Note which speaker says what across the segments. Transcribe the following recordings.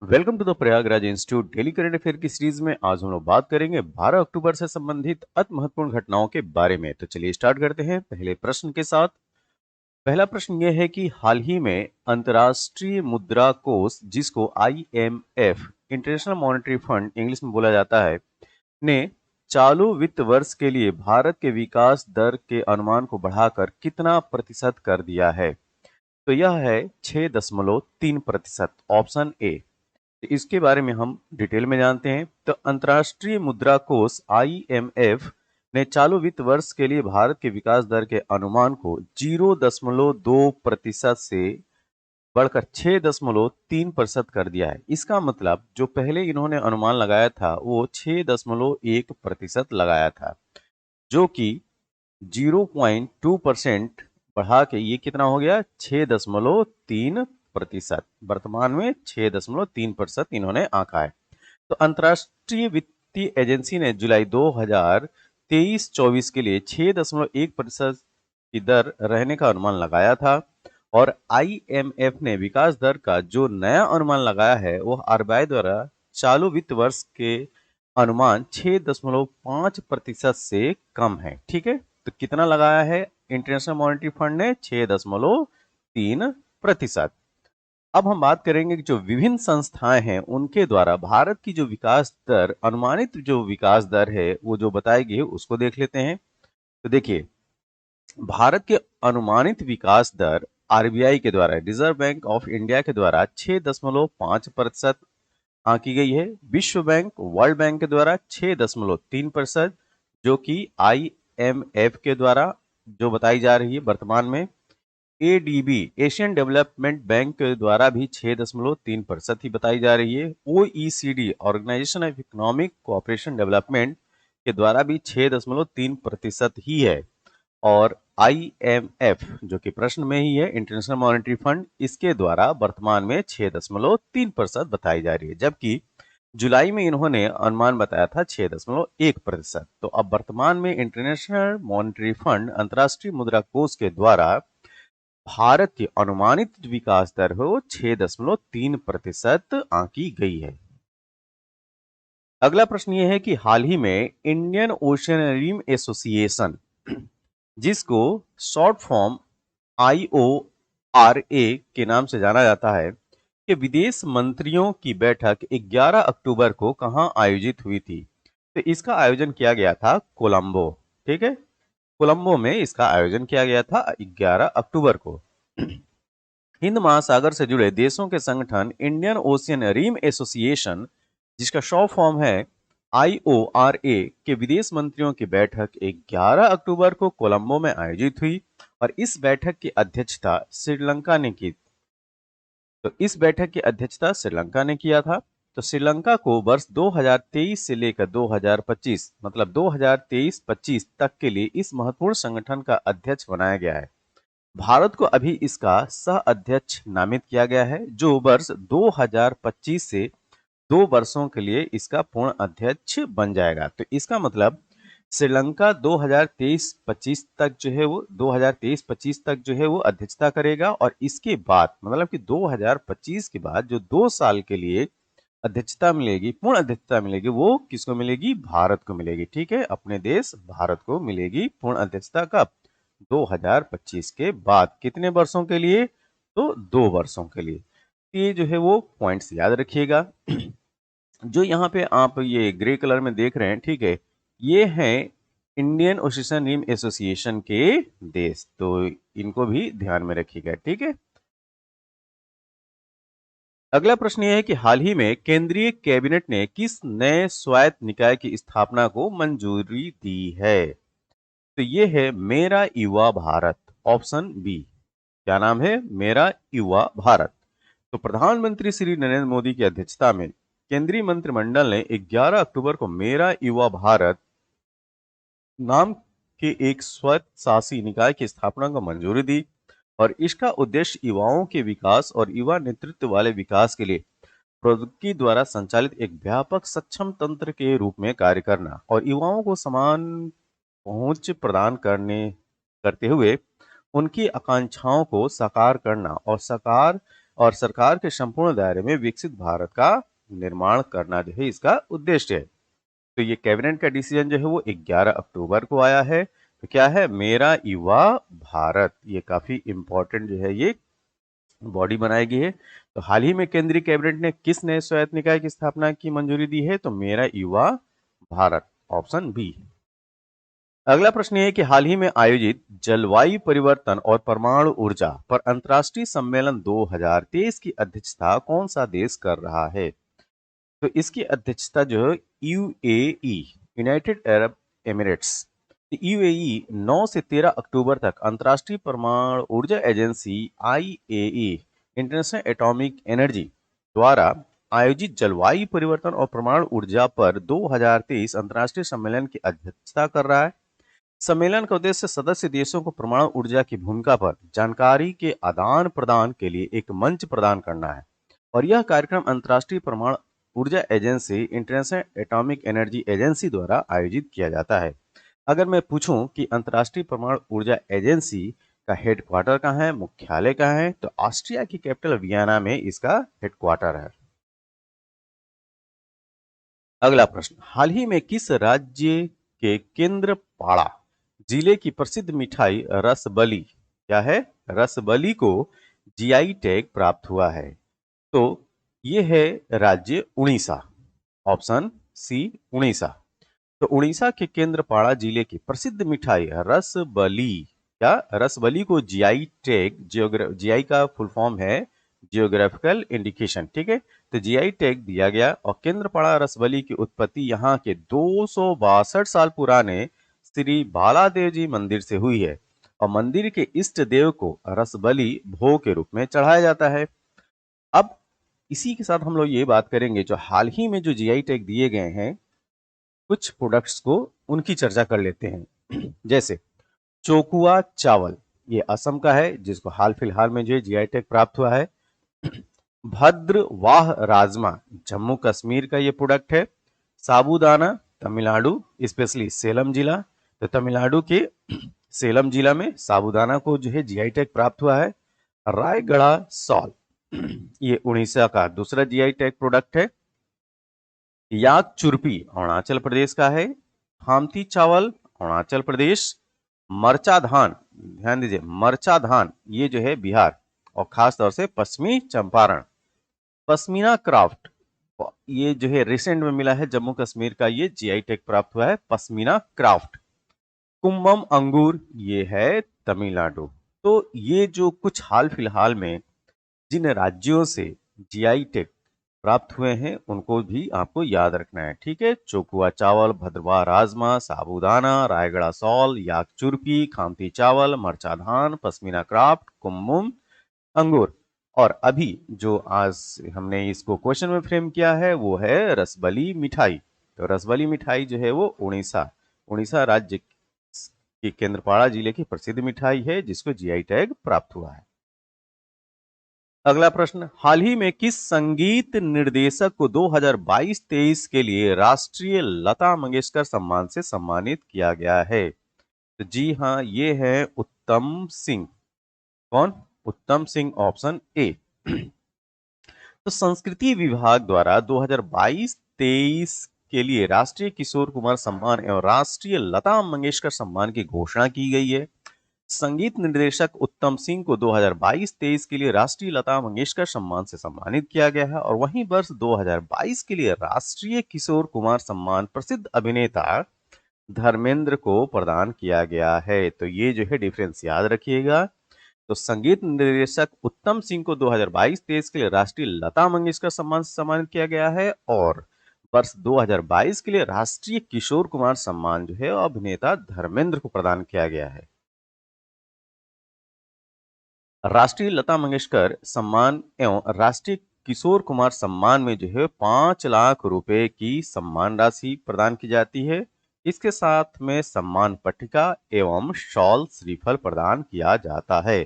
Speaker 1: Welcome to the Prayagraj institute daily current affair की सीरीज में आज हम लोग बात करेंगे 12 अक्टूबर से संबंधित अति महत्वपूर्ण घटनाओं के बारे में। तो चलिए स्टार्ट करते हैं पहले प्रश्न के साथ। पहला प्रश्न यह है कि हाल ही में अंतर्राष्ट्रीय मुद्रा कोष, जिसको IMF international monetary fund English में बोला जाता है, ने चालू वित्त वर्ष के लिए भारत के विकास दर के अनुमान को बढ़ाकर कितना प्रतिशत कर दिया है? तो यह है 6.3%, ऑप्शन ए। तो इसके बारे में हम डिटेल में जानते हैं। तो अंतर्राष्ट्रीय मुद्रा कोष IMF ने चालू वित्त वर्ष के लिए भारत के विकास दर के अनुमान को 0.2% से बढ़कर 6.3% कर दिया है। इसका मतलब जो पहले इन्होंने अनुमान लगाया था वो 6.1% लगाया था, जो कि 0.2% बढ़ा के ये कितना हो गया, 6.3%। वर्तमान में 6.3% इन्होंने आंका है। तो अंतर्राष्ट्रीय वित्तीय एजेंसी ने जुलाई 2023-24 के लिए 6.1% की दर रहने का अनुमान लगाया था, और IMF ने विकास दर का जो नया अनुमान लगाया है वो RBI द्वारा चालू वित्त वर्ष के अनुमान 6.5% से कम है। ठीक है, तो कितना लगाया है इंटरनेशनल मॉनेटरी फंड ने? 6.3%। अब हम बात करेंगे कि जो विभिन्न संस्थाएं हैं उनके द्वारा भारत की जो विकास दर, अनुमानित जो विकास दर है वो जो बताई गई है उसको देख लेते हैं। तो देखिए, भारत के अनुमानित विकास दर RBI के द्वारा, रिजर्व बैंक ऑफ इंडिया के द्वारा 6.5% आंकी गई है। विश्व बैंक, वर्ल्ड बैंक के द्वारा 6.3%, जो कि IMF के द्वारा जो बताई जा रही है वर्तमान में। ADB, एशियन डेवलपमेंट बैंक के द्वारा भी 6.3% ही बताई जा रही है। OECD, organisation of economic cooperation development के द्वारा भी 6.3% ही है। और IMF, जो कि प्रश्न में ही है, इंटरनेशनल मॉनेटरी फंड, इसके द्वारा वर्तमान में 6.3% बताई जा रही है, जबकि जुलाई में इन्होंने अनुमान बताया था 6.1%। तो अब वर्तमान में इंटरनेशनल मॉनेटरी फंड, अंतर्राष्ट्रीय मुद्रा कोष के द्वारा भारत की अनुमानित विकास दर हो 6.3% आंकी गई है। अगला प्रश्न यह है कि हाल ही में इंडियन ओशियनरियम एसोसिएशन, जिसको शॉर्ट फॉर्म IORA के नाम से जाना जाता है, कि विदेश मंत्रियों की बैठक 11 अक्टूबर को कहां आयोजित हुई थी? तो इसका आयोजन किया गया था कोलंबो। ठीक है, कोलंबो में इसका आयोजन किया गया था 11 अक्टूबर को। हिंद महासागर से जुड़े देशों के संगठन इंडियन ओशियन रिम एसोसिएशन, जिसका शॉर्ट फॉर्म है IORA, के विदेश मंत्रियों की बैठक 11 अक्टूबर को कोलंबो में आयोजित हुई, और इस बैठक की अध्यक्षता श्रीलंका ने की। तो इस बैठक की अध्यक्षता श्रीलंका ने किया था। तो श्रीलंका को वर्ष 2023 से लेकर 2025, मतलब 2023-25 तक के लिए इस महत्वपूर्ण संगठन का अध्यक्ष बनाया गया है। भारत को अभी इसका सह अध्यक्ष नामित किया गया है, जो वर्ष 2025 से 2 वर्षों के लिए इसका पूर्ण अध्यक्ष बन जाएगा। तो इसका मतलब श्रीलंका 2023-25 तक जो है वो 2023-25 तक जो है वो अध्यक्षता करेगा, और इसके बाद मतलब कि 2025 के बाद जो 2 साल के लिए अध्यक्षता मिलेगी, पूर्ण अध्यक्षता मिलेगी, वो किसको मिलेगी? भारत को मिलेगी। ठीक है, अपने देश भारत को मिलेगी पूर्ण अध्यक्षता। कब? 2025 के बाद। कितने वर्षों के लिए? तो 2 वर्षों के लिए। ये जो है वो पॉइंट्स याद रखिएगा। जो यहाँ पे आप ये ग्रे कलर में देख रहे हैं, ठीक है, ये है इंडियन ओशियन एसोसिएशन के देश, तो इनको भी ध्यान में रखिएगा। ठीक है, अगला प्रश्न यह है कि हाल ही में केंद्रीय कैबिनेट ने किस नए स्वायत्त निकाय की स्थापना को मंजूरी दी है? तो ये है मेरा युवा भारत, ऑप्शन बी। क्या नाम है? मेरा युवा भारत। तो प्रधानमंत्री श्री नरेंद्र मोदी की अध्यक्षता में केंद्रीय मंत्रिमंडल ने 11 अक्टूबर को मेरा युवा भारत नाम के एक स्वयं शासी निकाय की स्थापना को मंजूरी दी, और इसका उद्देश्य युवाओं के विकास और युवा नेतृत्व वाले विकास के लिए प्रौद्योगिकी द्वारा संचालित एक व्यापक सक्षम तंत्र के रूप में कार्य करना, और युवाओं को समान पहुंच प्रदान करते हुए उनकी आकांक्षाओं को साकार करना, और साकार और सरकार के संपूर्ण दायरे में विकसित भारत का निर्माण करना जो है इसका उद्देश्य है। तो ये कैबिनेट का डिसीजन जो है वो 11 अक्टूबर को आया है। तो क्या है, मेरा युवा भारत, ये काफी इंपॉर्टेंट जो है ये बॉडी बनाई गई है। तो हाल ही में केंद्रीय कैबिनेट ने किस नए स्वायत्त निकाय की स्थापना की मंजूरी दी है? तो मेरा युवा भारत, ऑप्शन बी। अगला प्रश्न ये है कि हाल ही में आयोजित जलवायु परिवर्तन और परमाणु ऊर्जा पर अंतर्राष्ट्रीय सम्मेलन 2023 की अध्यक्षता कौन सा देश कर रहा है? तो इसकी अध्यक्षता जो है UAE, United Arab Emirates. UAE 9 से 13 अक्टूबर तक अंतर्राष्ट्रीय परमाणु ऊर्जा एजेंसी आईएई, इंटरनेशनल एटॉमिक एनर्जी द्वारा आयोजित जलवायु परिवर्तन और परमाणु ऊर्जा पर 2023 अंतर्राष्ट्रीय सम्मेलन की अध्यक्षता कर रहा है। सम्मेलन का उद्देश्य सदस्य देशों को परमाणु ऊर्जा की भूमिका पर जानकारी के आदान प्रदान के लिए एक मंच प्रदान करना है, और यह कार्यक्रम अंतर्राष्ट्रीय परमाणु ऊर्जा agency, international atomic energy agency द्वारा आयोजित किया जाता है। अगर मैं पूछूं कि अंतर्राष्ट्रीय परमाणु ऊर्जा एजेंसी का हेडक्वार्टर कहाँ है, मुख्यालय कहाँ है, तो ऑस्ट्रिया की कैपिटल वियना में इसका हेडक्वार्टर है। अगला प्रश्न, हाल ही में किस राज्य के केंद्रपाड़ा जिले की प्रसिद्ध मिठाई रसबली, क्या है, रसबली को जीआई टैग प्राप्त हुआ है? तो ये है राज्य उड़ीसा, ऑप्शन सी उड़ीसा। तो उड़ीसा के केंद्रपाड़ा जिले की प्रसिद्ध मिठाई रसबली, क्या, रसबली को जीआई टैग, जीआई का फुल फॉर्म है जियोग्राफिकल इंडिकेशन, ठीक है, तो जीआई टैग दिया गया। और केंद्रपाड़ा रसबली की उत्पत्ति यहाँ के 262 साल पुराने श्री बालादेव जी मंदिर से हुई है, और मंदिर के इष्ट देव को रसबली भोग के रूप में चढ़ाया जाता है। अब इसी के साथ हम लोग ये बात करेंगे जो हाल ही में जो जीआई टैग दिए गए हैं कुछ प्रोडक्ट्स को, उनकी चर्चा कर लेते हैं। जैसे चोकुआ चावल, ये असम का है जिसको हाल फिलहाल में जो जीआई टैग प्राप्त हुआ है। भद्रवाह राजमा, जम्मू कश्मीर का ये प्रोडक्ट है। साबूदाना, तमिलनाडु, स्पेशली सेलम जिला, तो तमिलनाडु के सेलम जिला में साबूदाना को जो है जीआई टैग प्राप्त हुआ है। रायगढ़ा सॉल, ये उड़ीसा का दूसरा जीआई टैग प्रोडक्ट है। याक चुरपी अरुणाचल प्रदेश का है। हामती चावल अरुणाचल प्रदेश। मरचा धान, ध्यान दीजिए, मरचा धान ये जो है बिहार, और खास तौर से पश्चिमी चंपारण। पश्मीना क्राफ्ट, ये जो है रिसेंट में मिला है जम्मू कश्मीर का, ये जीआई टैग प्राप्त हुआ है पश्मीना क्राफ्ट। कुम्भम अंगूर, ये है तमिलनाडु। तो ये जो कुछ हाल फिलहाल में जिन राज्यों से जीआई टैग प्राप्त हुए हैं उनको भी आपको याद रखना है, ठीक है। चोकुआ चावल, भद्रवाह राजमा, साबूदाना, रायगढ़ सॉल, याक चुरपी, खामती चावल, मरचा धान, पश्मीना क्राफ्ट, कुम्मुम अंगूर। और अभी जो आज हमने इसको क्वेश्चन में फ्रेम किया है वो है रसबली मिठाई। तो रसबली मिठाई जो है वो उड़ीसा, उड़ीसा राज्य की केंद्रपाड़ा जिले की प्रसिद्ध मिठाई है जिसको जीआई टैग प्राप्त हुआ है। अगला प्रश्न, हाल ही में किस संगीत निर्देशक को 2022-23 के लिए राष्ट्रीय लता मंगेशकर सम्मान से सम्मानित किया गया है? तो जी हाँ, ये है उत्तम सिंह। कौन? उत्तम सिंह, ऑप्शन ए। तो संस्कृति विभाग द्वारा 2022-23 के लिए राष्ट्रीय किशोर कुमार सम्मान एवं राष्ट्रीय लता मंगेशकर सम्मान की घोषणा की गई है। संगीत निर्देशक उत्तम सिंह को 2022-23 के लिए राष्ट्रीय लता मंगेशकर सम्मान से सम्मानित किया गया है, और वहीं वर्ष 2022 के लिए राष्ट्रीय किशोर कुमार सम्मान प्रसिद्ध अभिनेता धर्मेंद्र को प्रदान किया गया है। तो ये जो है डिफरेंस याद रखिएगा। तो संगीत निर्देशक उत्तम सिंह को 2022-23 के लिए राष्ट्रीय लता मंगेशकर सम्मान से सम्मानित किया गया है, और वर्ष 2022 के लिए राष्ट्रीय किशोर कुमार सम्मान जो है अभिनेता धर्मेंद्र को प्रदान किया गया है। राष्ट्रीय लता मंगेशकर सम्मान एवं राष्ट्रीय किशोर कुमार सम्मान में जो है 5 लाख रुपए की सम्मान राशि प्रदान की जाती है। इसके साथ में सम्मान पट्टिका एवं शॉल, श्रीफल प्रदान किया जाता है।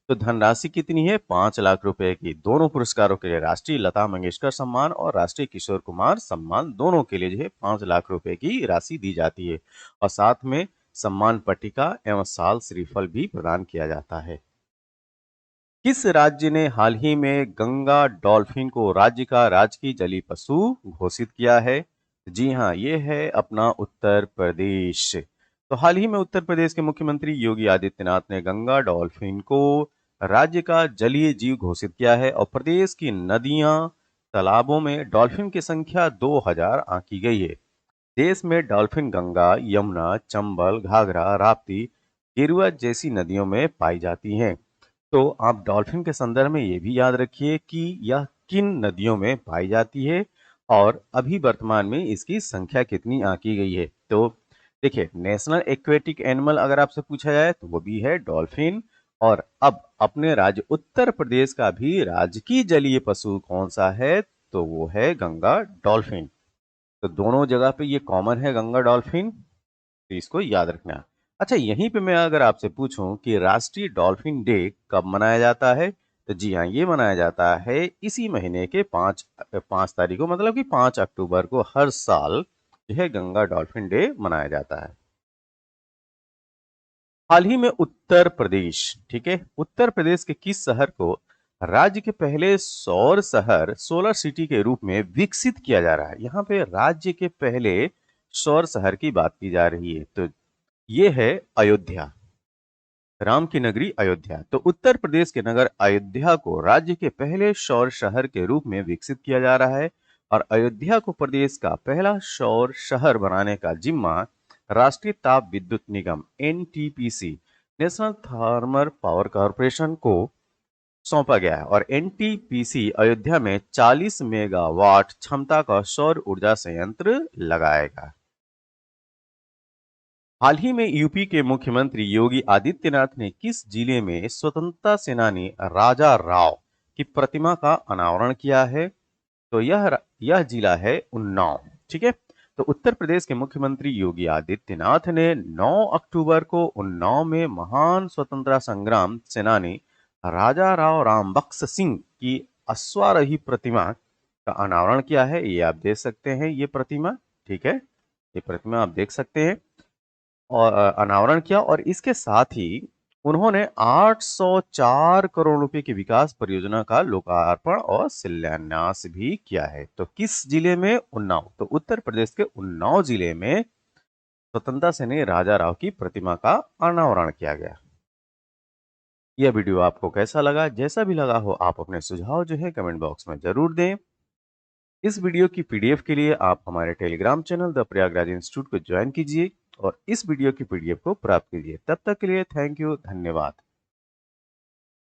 Speaker 1: तो धनराशि कितनी है? 5 लाख रुपए की। दोनों पुरस्कारों के लिए, राष्ट्रीय लता मंगेशकर सम्मान और राष्ट्रीय किशोर कुमार सम्मान, दोनों के लिए जो है 5 लाख रुपए की राशि दी जाती है, और साथ में सम्मान पट्टिका एवं साल, श्रीफल भी प्रदान किया जाता है। किस राज्य ने हाल ही में गंगा डॉल्फिन को राज्य का राजकीय जलीय पशु घोषित किया है? जी हाँ, ये है अपना उत्तर प्रदेश। तो हाल ही में उत्तर प्रदेश के मुख्यमंत्री योगी आदित्यनाथ ने गंगा डॉल्फिन को राज्य का जलीय जीव घोषित किया है और प्रदेश की नदियां, तालाबों में डॉल्फिन की संख्या 2000 आंकी गई है। देश में डॉल्फिन गंगा, यमुना, चंबल, घाघरा, राप्ती, गेरुआ जैसी नदियों में पाई जाती हैं। तो आप डॉल्फिन के संदर्भ में ये भी याद रखिए कि यह किन नदियों में पाई जाती है और अभी वर्तमान में इसकी संख्या कितनी आंकी गई है। तो देखिए, नेशनल एक्वेटिक एनिमल अगर आपसे पूछा जाए तो वो भी है डॉल्फिन। और अब अपने राज्य उत्तर प्रदेश का भी राजकीय जलीय पशु कौन सा है? तो वो है गंगा डॉल्फिन। तो दोनों जगह पे ये कॉमन है, गंगा डॉल्फिन। तो इसको याद रखना है। अच्छा, यहीं पे मैं अगर आपसे पूछूं कि राष्ट्रीय डॉल्फिन डे कब मनाया जाता है, तो जी हाँ, ये मनाया जाता है इसी महीने के 5 तारीख को, मतलब कि 5 अक्टूबर को हर साल जो है गंगा डॉल्फिन डे मनाया जाता है। हाल ही में उत्तर प्रदेश, ठीक है, उत्तर प्रदेश के किस शहर को राज्य के पहले सौर शहर, सोलर सिटी के रूप में विकसित किया जा रहा है? यहाँ पे राज्य के पहले सौर शहर की बात की जा रही है। तो ये है अयोध्या, राम की नगरी अयोध्या। तो उत्तर प्रदेश के नगर अयोध्या को राज्य के पहले सौर शहर के रूप में विकसित किया जा रहा है और अयोध्या को प्रदेश का पहला सौर शहर बनाने का जिम्मा राष्ट्रीय ताप विद्युत निगम NTPC, national thermal power corporation को सौंपा गया है और एनटीपीसी अयोध्या में 40 मेगावाट क्षमता का सौर ऊर्जा संयंत्र लगाएगा। हाल ही में यूपी के मुख्यमंत्री योगी आदित्यनाथ ने किस जिले में स्वतंत्रता सेनानी राजा राव की प्रतिमा का अनावरण किया है? तो यह जिला है उन्नाव, ठीक है। तो उत्तर प्रदेश के मुख्यमंत्री योगी आदित्यनाथ ने 9 अक्टूबर को उन्नाव में महान स्वतंत्रता संग्राम सेनानी राजा राव रामबख्श सिंह की अश्वारोही प्रतिमा का अनावरण किया है। ये आप देख सकते हैं, ये प्रतिमा, ठीक है, ये प्रतिमा आप देख सकते हैं। और अनावरण किया और इसके साथ ही उन्होंने 804 करोड़ रुपए की विकास परियोजना का लोकार्पण और शिलान्यास भी किया है। तो किस जिले में? उन्नाव। तो उत्तर प्रदेश के उन्नाव जिले में स्वतंत्रता सेनानी राजा राव की प्रतिमा का अनावरण किया गया। यह वीडियो आपको कैसा लगा? जैसा भी लगा हो आप अपने सुझाव जो है कमेंट बॉक्स में जरूर दें। इस वीडियो की पीडीएफ के लिए आप हमारे Telegram channel the Prayagraj institute को ज्वाइन कीजिए और इस वीडियो की पीडीएफ को प्राप्त कीजिए। तब तक के लिए थैंक यू, धन्यवाद।